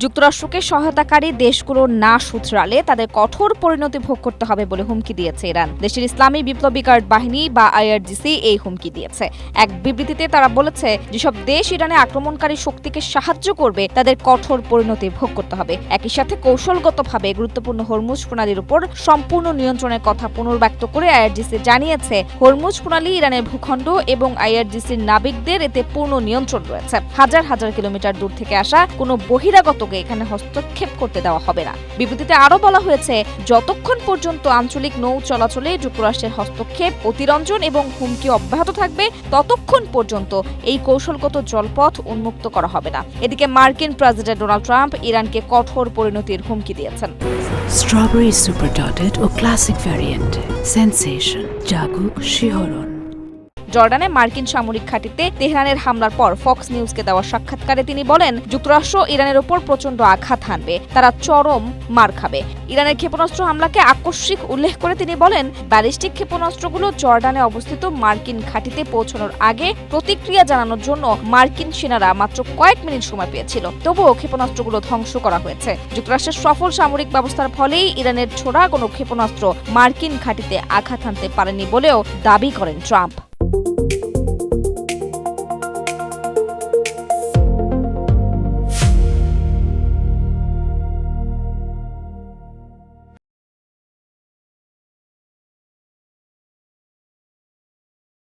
যুক্তরাষ্ট্রকে সহায়তাকারী দেশগুলো না শুধরালে তাদের কঠোর পরিণতি ভোগ করতে হবে বলে হুমকি দিয়েছে ইরান। দেশের ইসলামী বিপ্লবী গার্ড বাহিনী বা আইআরজিসি এই হুমকি দিয়েছে। এক বিবৃতিতে তারা বলেছে, যেসব দেশ ইরানে আক্রমণকারী শক্তিকে সাহায্য করবে তাদের কঠোর পরিণতি ভোগ করতে হবে। একই সাথে কৌশলগতভাবে গুরুত্বপূর্ণ হরমুজ প্রণালীর উপর সম্পূর্ণ নিয়ন্ত্রণের কথা পুনর্ব্যক্ত করে আইআরজিসি জানিয়েছে, হরমুজ প্রণালী ইরানের ভূখণ্ড এবং আইআরজিসির নাবিকদের এতে পূর্ণ নিয়ন্ত্রণ রয়েছে। হাজার হাজার কিলোমিটার দূর থেকে আসা কোনো বহিরাগতকে এখানে হস্তক্ষেপ করতে দেওয়া হবে না। বিবৃতিতে আরও বলা হয়েছে, যতক্ষণ পর্যন্ত আঞ্চলিক নৌ চলাচলে যুক্তরাষ্ট্রের হস্তক্ষেপ, অতিরঞ্জন এবং হুমকি অব্যাহত থাকবে, ততক্ষণ পর্যন্ত এই কৌশলগত জলপথ উন্মুক্ত করা হবে না। এদিকে মার্কিন প্রেসিডেন্ট ডোনাল্ড ট্রাম্প ইরানকে কঠোর পরিণতির হুমকি দিয়েছেন। স্ট্রবেরি সুপার ডটেড ও ক্লাসিক ভ্যারিয়েন্ট সেন্সেশন জাগুক শিহরণ। জর্ডানে মার্কিন সামরিক ঘাঁটিতে তেহরানের হামলার পর ফক্স নিউজকে দেওয়া সাক্ষাৎকারে তিনি বলেন, যুক্তরাষ্ট্র ইরানের ওপর প্রচণ্ড আঘাত হানবে, তারা চরম মার খাবে। ইরানের ক্ষেপণাস্ত্র হামলাকে আকস্মিক উল্লেখ করে তিনি বলেন, ব্যালিস্টিক ক্ষেপণাস্ত্রগুলো জর্ডানে অবস্থিত মার্কিন ঘাঁটিতে পৌঁছানোর আগে প্রতিক্রিয়া জানানোর জন্য মার্কিন সেনারা মাত্র কয়েক মিনিট সময় পেয়েছিল। তবুও ক্ষেপণাস্ত্রগুলো ধ্বংস করা হয়েছে। যুক্তরাষ্ট্রের সফল সামরিক ব্যবস্থার ফলেই ইরানের ছোড়া কোনো ক্ষেপণাস্ত্র মার্কিন ঘাঁটিতে আঘাত হানতে পারেনি বলেও দাবি করেন ট্রাম্প।